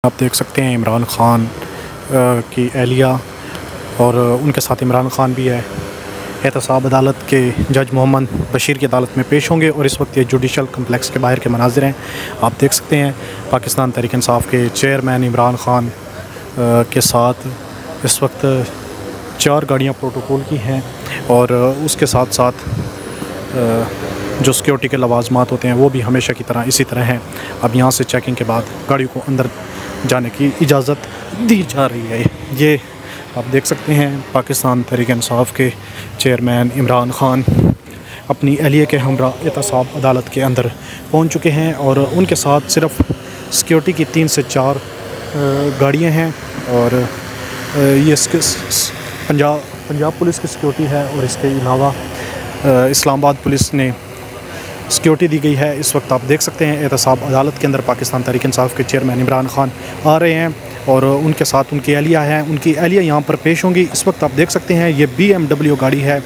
आप देख सकते हैं इमरान खान की एहलिया और उनके साथ इमरान खान भी है। एहतसाब अदालत के जज मोहम्मद बशीर की अदालत में पेश होंगे और इस वक्त ये जुडिशल कम्प्लेक्स के बाहर के मनाजिर हैं। आप देख सकते हैं पाकिस्तान तहरीक इंसाफ के चेयरमैन इमरान खान के साथ इस वक्त 4 गाड़ियाँ प्रोटोकॉल की हैं और उसके साथ साथ जो सिक्योरिटी के लवाजमात होते हैं वो भी हमेशा की तरह इसी तरह हैं। अब यहाँ से चेकिंग के बाद गाड़ी को अंदर जाने की इजाज़त दी जा रही है। ये आप देख सकते हैं पाकिस्तान तहरीक इंसाफ के चेयरमैन इमरान खान अपनी एहलिया के हमरा एहतसाब अदालत के अंदर पहुंच चुके हैं और उनके साथ सिर्फ सिक्योरिटी की 3 से 4 गाड़ियां हैं और ये पंजाब पुलिस की सिक्योरिटी है और इसके अलावा इस्लामाबाद पुलिस ने सिक्योरिटी दी गई है। इस वक्त आप देख सकते हैं एहतसाब अदालत के अंदर पाकिस्तान तहरीक इंसाफ के चेयरमैन इमरान खान आ रहे हैं और उनके साथ उनकी एहलिया है। उनकी एहलिया यहाँ पर पेश होंगी। इस वक्त आप देख सकते हैं ये BMW गाड़ी है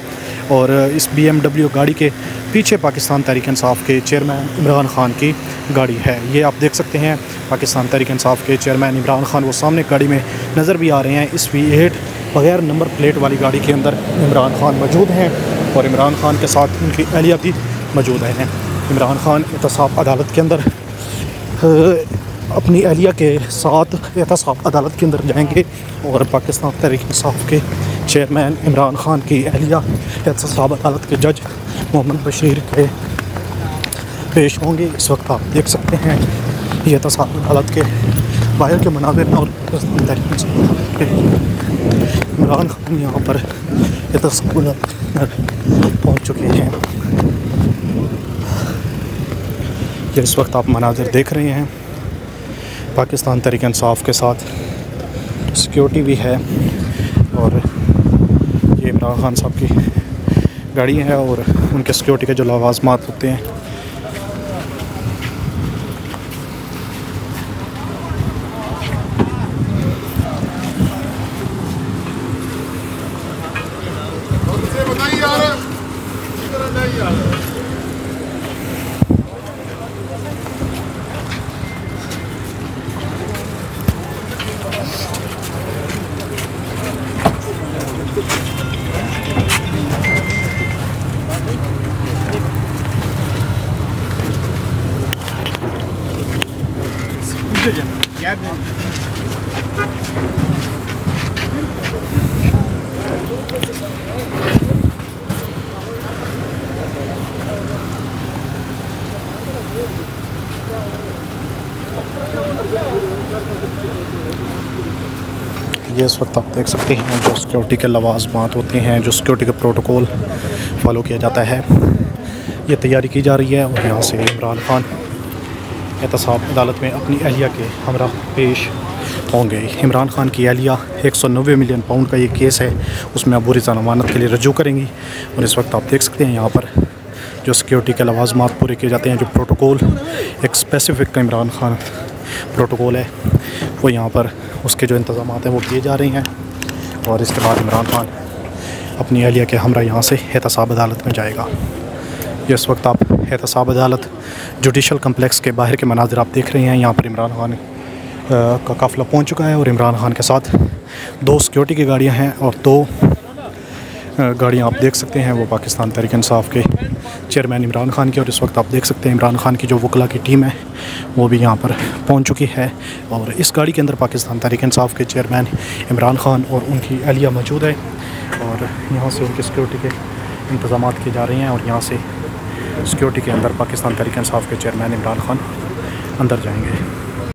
और इस BMW गाड़ी के पीछे पाकिस्तान तहरीक इंसाफ के चेयरमैन इमरान खान की गाड़ी है। ये आप देख सकते हैं पाकिस्तान तहरीक इंसाफ के चेयरमैन इमरान खान वो सामने गाड़ी में नज़र भी आ रहे हैं। इस V8 बगैर नंबर प्लेट वाली गाड़ी के अंदर इमरान खान मौजूद हैं और इमरान खान के साथ उनकी एहलिया भी मौजूद हैं। इमरान खान एहतसाब अदालत के अंदर अपनी एहलिया के साथ एहतसाब अदालत के अंदर जाएंगे और पाकिस्तान तहरीक इंसाफ के चेयरमैन इमरान खान की एहलिया एहतसाब अदालत के जज मोहम्मद बशीर के पेश होंगे। इस वक्त आप देख सकते हैं ये एहतसाब अदालत के बाहर के मनाज़िर और पाकिस्तान तहरीक इंसाफ के इमरान खान यहाँ पर एहतसाब अदालत पहुँच चुके हैं। ये इस वक्त आप मनाज़िर देख रहे हैं पाकिस्तान तहरीक इंसाफ के साथ सिक्योरिटी भी है और ये इमरान खान साहब की गाड़ी है और उनके सिक्योरिटी के जो लवाजमात होते हैं ये इस वक्त आप देख सकते हैं जो सिक्योरिटी के लवाजमात होते हैं, जो सिक्योरिटी का प्रोटोकॉल फॉलो किया जाता है, ये तैयारी की जा रही है और यहाँ से इमरान खान एहतसाब अदालत में अपनी एहलिया के हमरा पेश होंगे। इमरान खान की एहलिया 190 मिलियन पाउंड का ये केस है, उसमें अबूरी ज़मानत के लिए रजू करेंगी और इस वक्त आप देख सकते हैं यहाँ पर जो सिक्योरिटी के लवाजमात पूरे किए जाते हैं, जो प्रोटोकॉल एक स्पेसिफ़िक का इमरान खान प्रोटोकॉल है वो यहाँ पर उसके जो इंतज़ाम हैं वो किए जा रहे हैं और इसके बाद इमरान खान अपनी एहलिया के हमरा यहाँ से एहतसाब अदालत में जाएगा। ये इस वक्त आप एहतसाब अदालत जुडिशल कम्प्लेक्स के बाहर के मनाज़िर आप देख रहे हैं। यहाँ पर इमरान खान का काफ़िला पहुँच चुका है और इमरान खान के साथ 2 सिक्योरिटी की गाड़ियाँ हैं और 2 गाड़ियाँ आप देख सकते हैं वो पाकिस्तान तहरीक इंसाफ के चेयरमैन इमरान खान की और इस वक्त आप देख सकते हैं इमरान खान की जो वकला की टीम है वो भी यहाँ पर पहुँच चुकी है और इस गाड़ी के अंदर पाकिस्तान तहरीक इंसाफ के चेयरमैन इमरान खान और उनकी एहलिया मौजूद है और यहाँ से उनकी सिक्योरिटी के इंतज़ाम किए जा रहे हैं और यहाँ से सिक्योरिटी के अंदर पाकिस्तान तहरीक इंसाफ के चेयरमैन इमरान खान अंदर जाएंगे।